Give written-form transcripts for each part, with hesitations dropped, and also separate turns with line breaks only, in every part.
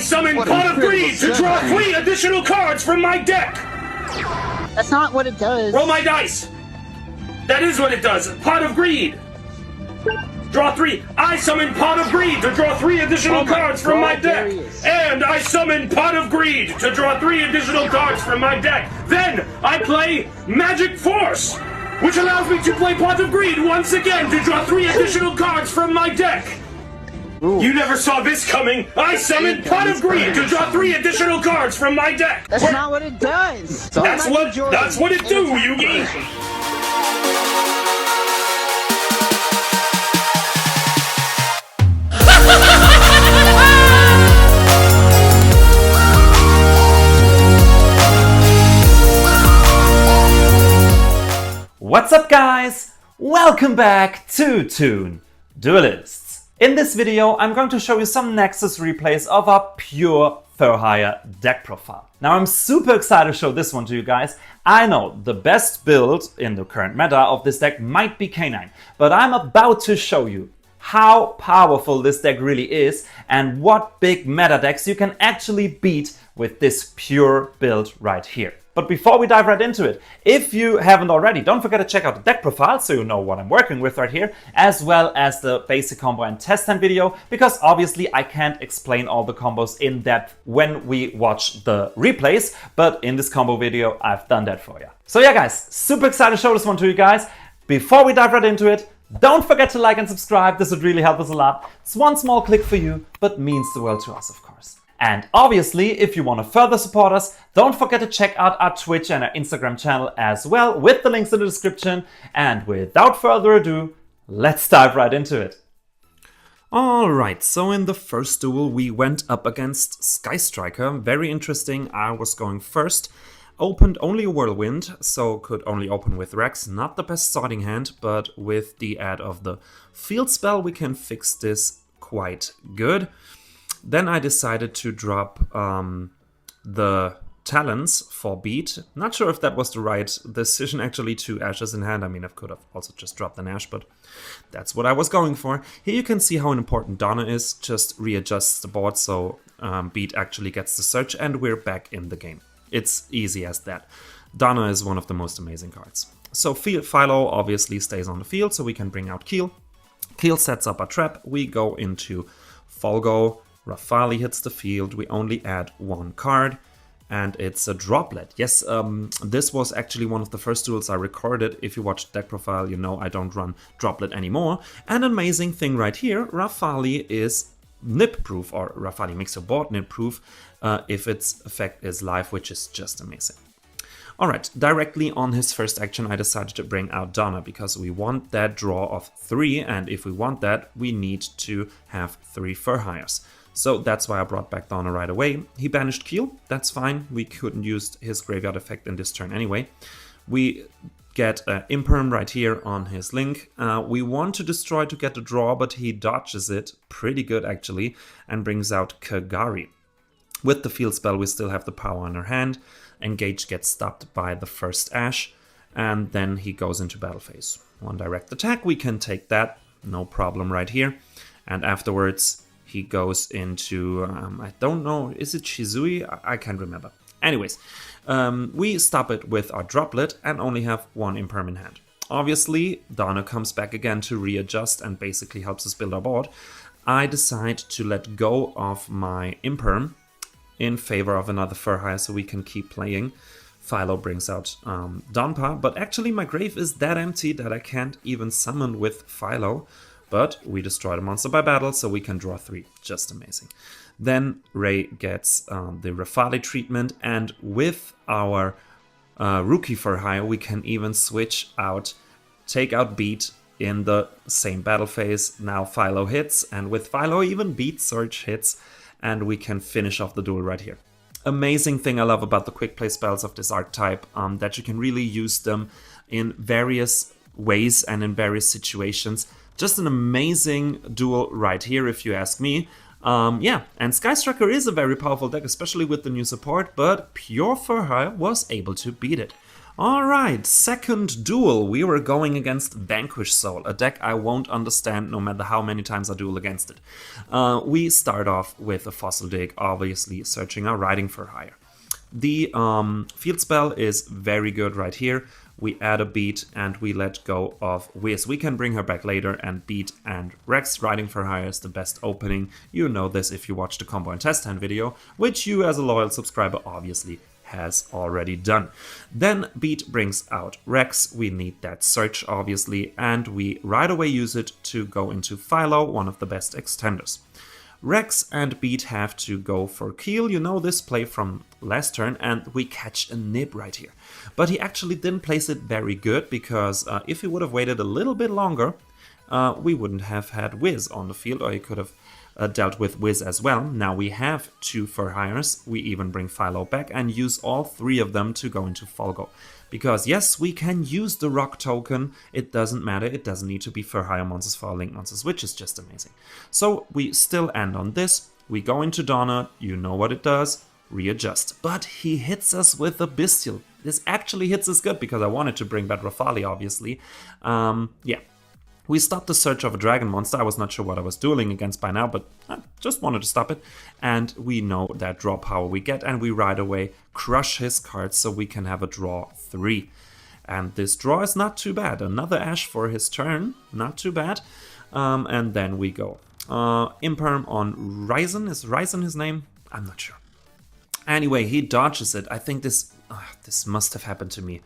summon Pot of Greed to draw 3 additional cards from my deck!
That's not what it does.
Roll my dice! That is what it does. Pot of Greed. Draw 3. I summon Pot of Greed to draw 3 additional cards from my deck. And I summon Pot of Greed to draw 3 additional cards from my deck. Then I play Magic Force, which allows me to play Pot of Greed once again to draw 3 additional cards from my deck. Ooh. You never saw this coming. I summon Pot of Greed to draw 3 additional cards from my deck.
That's not what it does.
That's what it do, Yugi.
What's up, guys? Welcome back to Toon, Duelists. In this video, I'm going to show you some Nexus replays of our pure Fur Hire deck profile. Now, I'm super excited to show this one to you guys. I know the best build in the current meta of this deck might be K9, but I'm about to show you how powerful this deck really is and what big meta decks you can actually beat with this pure build right here. But before we dive right into it, if you haven't already, don't forget to check out the deck profile so you know what I'm working with right here, as well as the basic combo and test hand video, because obviously I can't explain all the combos in depth when we watch the replays, but in this combo video, I've done that for you. So yeah, guys, super excited to show this one to you guys. Before we dive right into it, don't forget to like and subscribe. This would really help us a lot. It's one small click for you, but means the world to us, of course. And obviously, if you want to further support us, don't forget to check out our Twitch and our Instagram channel as well, with the links in the description. And without further ado, let's dive right into it. Alright, so in the first duel we went up against Sky Striker. Very interesting. I was going first. Opened only a Whirlwind, so could only open with Rex. Not the best starting hand, but with the add of the Field Spell we can fix this quite good. Then I decided to drop the Talons for beat. Not sure if that was the right decision, actually, 2 Ashes in hand. I mean, I could have also just dropped an Ash, but that's what I was going for. Here you can see how important Donna is. Just readjusts the board so beat actually gets the search, and we're back in the game. It's easy as that. Donna is one of the most amazing cards. So Philo obviously stays on the field, so we can bring out Keel. Keel sets up a trap. We go into Folgo. Rafali hits the field, we only add 1 card, and it's a droplet. Yes, this was actually one of the first duels I recorded. If you watch deck profile, you know I don't run droplet anymore. And an amazing thing right here, Rafali is nip-proof, or Rafali makes your board nip-proof if its effect is live, which is just amazing. Alright, directly on his first action I decided to bring out Donna because we want that draw of 3, and if we want that, we need to have 3 Fur Hires. So that's why I brought back Donna right away. He banished Keel, that's fine. We couldn't use his graveyard effect in this turn anyway. We get an Imperm right here on his link. We want to destroy to get the draw, but he dodges it pretty good actually and brings out Kagari. With the field spell we still have the power in our hand. Engage gets stopped by the first Ash, and then he goes into battle phase. 1 direct attack, we can take that, no problem right here. And afterwards he goes into, I don't know, is it Shizui? I can't remember. Anyways, we stop it with our droplet and only have 1 Imperm in hand. Obviously, Donna comes back again to readjust and basically helps us build our board. I decide to let go of my Imperm in favor of another Fur Hire so we can keep playing. Philo brings out Donpa, but actually my grave is that empty that I can't even summon with Philo. But we destroy the monster by battle, so we can draw 3. Just amazing. Then Ray gets the Rafali treatment, and with our rookie Fur Hire, we can even switch out, take out Beat in the same battle phase. Now Philo hits, and with Philo even Beat Search hits, and we can finish off the duel right here. Amazing thing I love about the quick play spells of this archetype, that you can really use them in various ways and in various situations. Just an amazing duel right here, if you ask me. Yeah, and Sky Striker is a very powerful deck, especially with the new support, but Pure Fur Hire was able to beat it. Alright, second duel. We were going against Vanquish Soul, a deck I won't understand no matter how many times I duel against it. We start off with a Fossil Dig, obviously searching our Riding for Hire. The field spell is very good right here. We add a beat and we let go of Wiz. We can bring her back later, and beat and Rex Riding for Hire is the best opening. You know this if you watched the combo and test hand video, which you as a loyal subscriber obviously has already done. Then beat brings out Rex. We need that search obviously, and we right away use it to go into Philo, one of the best extenders. Rex and beat have to go for Keel. You know this play from last turn, and we catch a nib right here. But he actually didn't place it very good, because if he would have waited a little bit longer, we wouldn't have had Wiz on the field, or he could have dealt with Wiz as well. Now we have 2 for hires. We even bring Philo back and use all 3 of them to go into Folgo. Because yes, we can use the rock token, it doesn't matter, it doesn't need to be for hire monsters, for our link monsters, which is just amazing. So we still end on this, we go into Donna, you know what it does, readjust. But he hits us with a Bestial. This actually hits us good, because I wanted to bring back Rafali, obviously. Yeah. We stopped the search of a dragon monster. I was not sure what I was dueling against by now, but I just wanted to stop it. And we know that draw power we get, and we right away crush his cards so we can have a draw 3. And this draw is not too bad. Another Ash for his turn, not too bad. And then we go. Imperm on Ryzen. Is Ryzen his name? I'm not sure. Anyway, he dodges it. I think this must have happened to me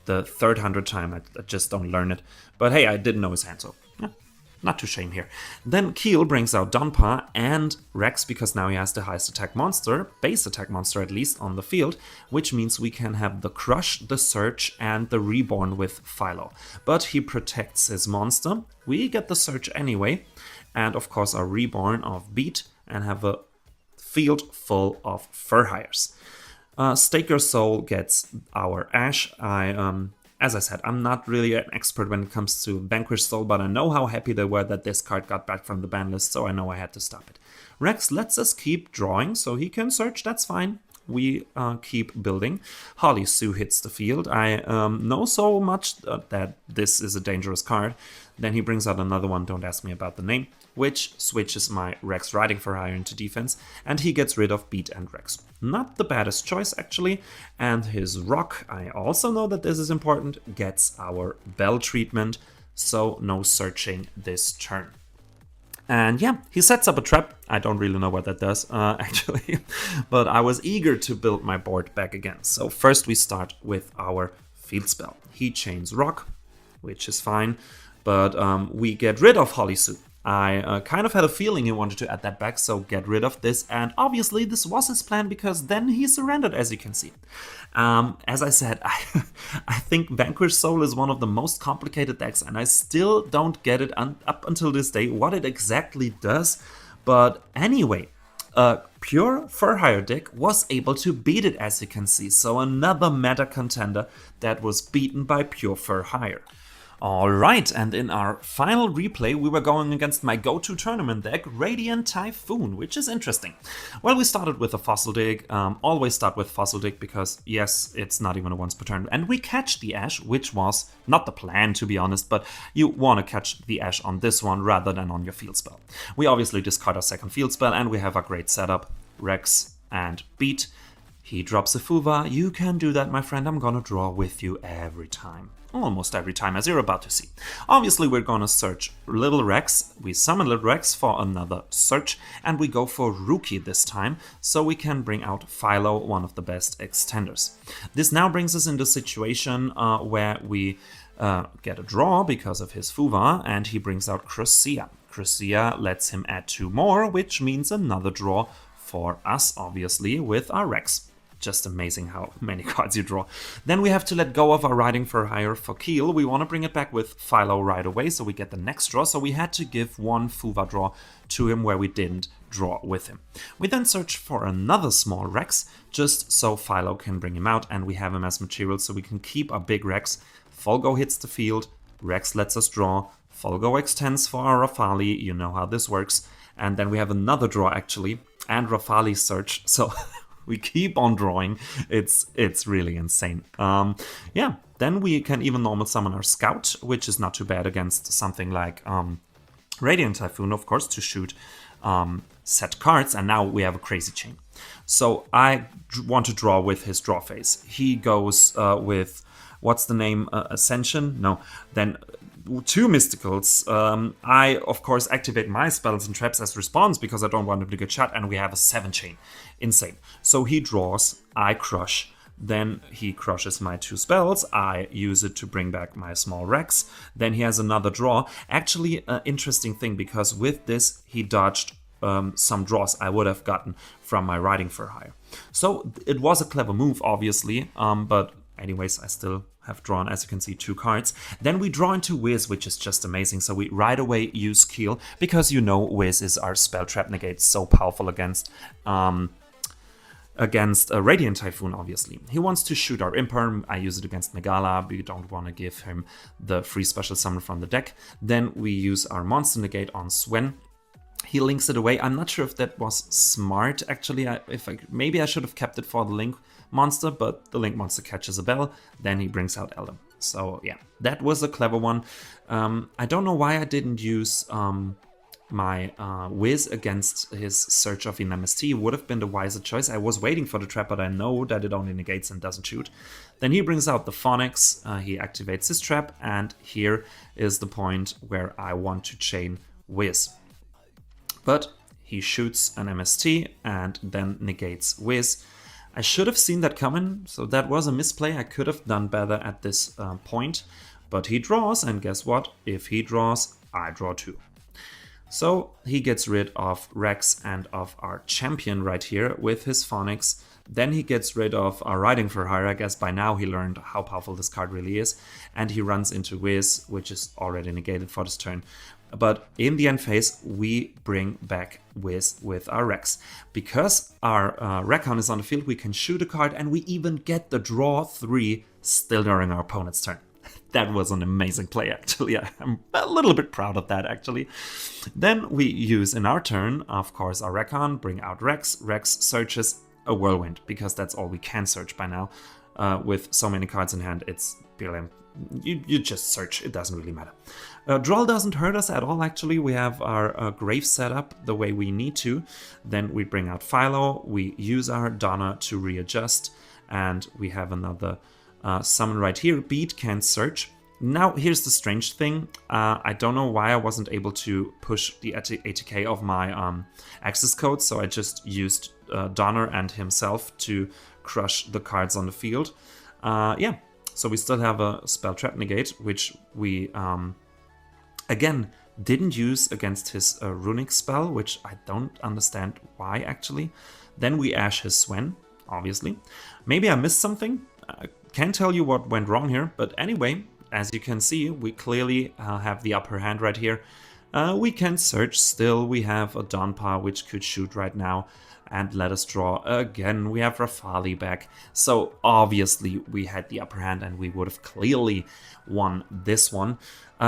the 300th time. I just don't learn it. But hey, I didn't know his hand, so yeah, not too shame here. Then Keel brings out Donpa and Rex, because now he has the highest attack monster, base attack monster at least, on the field, which means we can have the Crush, the Search, and the Reborn with Philo. But he protects his monster. We get the Search anyway, and of course our Reborn of Beat, and have a field full of fur hires. Staker Soul gets our Ash. As I said, I'm not really an expert when it comes to Vanquish Soul, but I know how happy they were that this card got back from the ban list, so I know I had to stop it. Rex lets us keep drawing, so he can search, that's fine. We keep building. Holly Sue hits the field. I know so much that this is a dangerous card. Then he brings out another one, don't ask me about the name, which switches my Rex Riding for Hire into defense, and he gets rid of Beat and Rex. Not the baddest choice, actually. And his Rock, I also know that this is important, gets our Bell treatment, so no searching this turn. And yeah, he sets up a trap. I don't really know what that does, actually, but I was eager to build my board back again. So first we start with our field spell. He chains Rock, which is fine, but we get rid of Holly Sue. I kind of had a feeling he wanted to add that back, so get rid of this, and obviously this was his plan, because then he surrendered, as you can see. As I said, I think Vanquish Soul is one of the most complicated decks, and I still don't get it up until this day what it exactly does, but anyway, Pure Fur Hire deck was able to beat it, as you can see, so another meta contender that was beaten by Pure Fur Hire. Alright, and in our final replay we were going against my go-to tournament deck, Radiant Typhoon, which is interesting. Well, we started with a Fossil Dig, always start with Fossil Dig because, yes, it's not even a once per turn, and we catch the Ash, which was not the plan, to be honest, but you want to catch the Ash on this one rather than on your field spell. We obviously discard our second field spell, and we have a great setup, Rex and Beat. He drops a Fuva. You can do that, my friend. I'm gonna draw with you every time. Almost every time, as you're about to see. Obviously, we're gonna search Little Rex. We summon Little Rex for another search, and we go for Rookie this time, so we can bring out Philo, one of the best extenders. This now brings us into a situation where we get a draw because of his Fuva, and he brings out Crucia. Crucia lets him add 2 more, which means another draw for us, obviously, with our Rex. Just amazing how many cards you draw. Then we have to let go of our Riding for Hire for Keel. We want to bring it back with Philo right away, so we get the next draw. So we had to give 1 Fuva draw to him where we didn't draw with him. We then search for another small Rex, just so Philo can bring him out, and we have him as material so we can keep our big Rex. Folgo hits the field, Rex lets us draw, Folgo extends for our Rafali, you know how this works, and then we have another draw actually, and Rafali search, so we keep on drawing. It's really insane. Yeah, then we can even normal summon our Scout, which is not too bad against something like Radiant Typhoon, of course, to shoot set cards, and now we have a crazy chain. So I want to draw with his draw phase. He goes with, what's the name, Ascension? No, then 2 Mysticals. I, of course, activate my spells and traps as response because I don't want him to get shot, and we have a 7 chain. Insane. So he draws, I crush, then he crushes my 2 spells, I use it to bring back my small Rex, then he has another draw. Actually, an interesting thing, because with this he dodged some draws I would have gotten from my Riding for Hire. So it was a clever move, obviously, but anyways, I still have drawn, as you can see, 2 cards. Then we draw into Wiz, which is just amazing. So we right away use Keel, because you know Wiz is our spell trap negate, so powerful against a Radiant Typhoon, obviously. He wants to shoot our Imperm. I use it against Megala. We don't want to give him the free special summon from the deck. Then we use our Monster Negate on Swen. He links it away. I'm not sure if that was smart, actually. Maybe I should have kept it for the Link monster, but the Link monster catches a bell. Then he brings out Eldam. So yeah, that was a clever one. I don't know why I didn't use my Wiz against his Search of MST. Would have been the wiser choice. I was waiting for the trap, but I know that it only negates and doesn't shoot. Then he brings out the Phonix. He activates his trap, and here is the point where I want to chain Wiz. But he shoots an MST and then negates Wiz. I should have seen that coming, so that was a misplay. I could have done better at this point. But he draws, and guess what? If he draws, I draw 2. So he gets rid of Rex and of our champion right here with his Phonix. Then he gets rid of our Riding for Hire. I guess by now he learned how powerful this card really is. And he runs into Wiz, which is already negated for this turn. But in the end phase, we bring back Wiz with our Rex. Because our Recon is on the field, we can shoot a card, and we even get the draw 3 still during our opponent's turn. That was an amazing play, actually. I'm a little bit proud of that, actually. Then we use in our turn, of course, our Recon, bring out Rex. Rex searches a Whirlwind, because that's all we can search by now. With so many cards in hand, it's BLM. You just search, it doesn't really matter. Draw doesn't hurt us at all, actually. We have our grave set up the way we need to. Then we bring out Philo, we use our Donna to readjust, and we have another summon right here. Beat can't search. Now, here's the strange thing. I don't know why I wasn't able to push the ATK of my access code, so I just used Donner and himself to crush the cards on the field. Yeah, so we still have a spell trap negate, which we, again, didn't use against his runic spell, which I don't understand why, actually. Then we Ash his Swen, obviously. Maybe I missed something. I can't tell you what went wrong here, but anyway, as you can see, we clearly have the upper hand right here. We can search still. We have a Donpa, which could shoot right now. And let us draw again. We have Rafali back. So obviously we had the upper hand and we would have clearly won this one.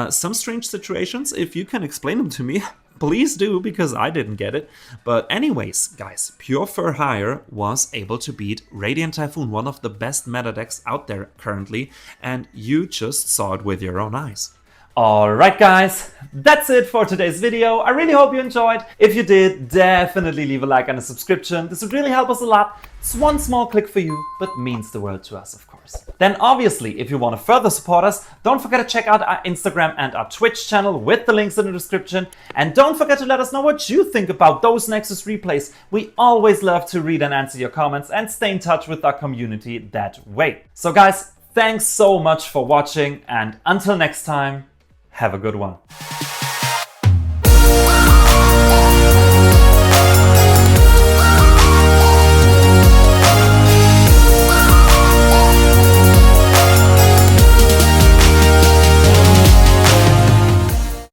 Some strange situations. If you can explain them to me, please do, because I didn't get it. But anyways, guys, Pure For Hire was able to beat Radiant Typhoon, one of the best meta decks out there currently. And you just saw it with your own eyes.
Alright guys, that's it for today's video. I really hope you enjoyed. If you did, definitely leave a like and a subscription. This would really help us a lot. It's one small click for you, but means the world to us, of course. Then obviously, if you want to further support us, don't forget to check out our Instagram and our Twitch channel with the links in the description. And don't forget to let us know what you think about those Nexus replays. We always love to read and answer your comments and stay in touch with our community that way. So guys, thanks so much for watching, and until next time, have a good one.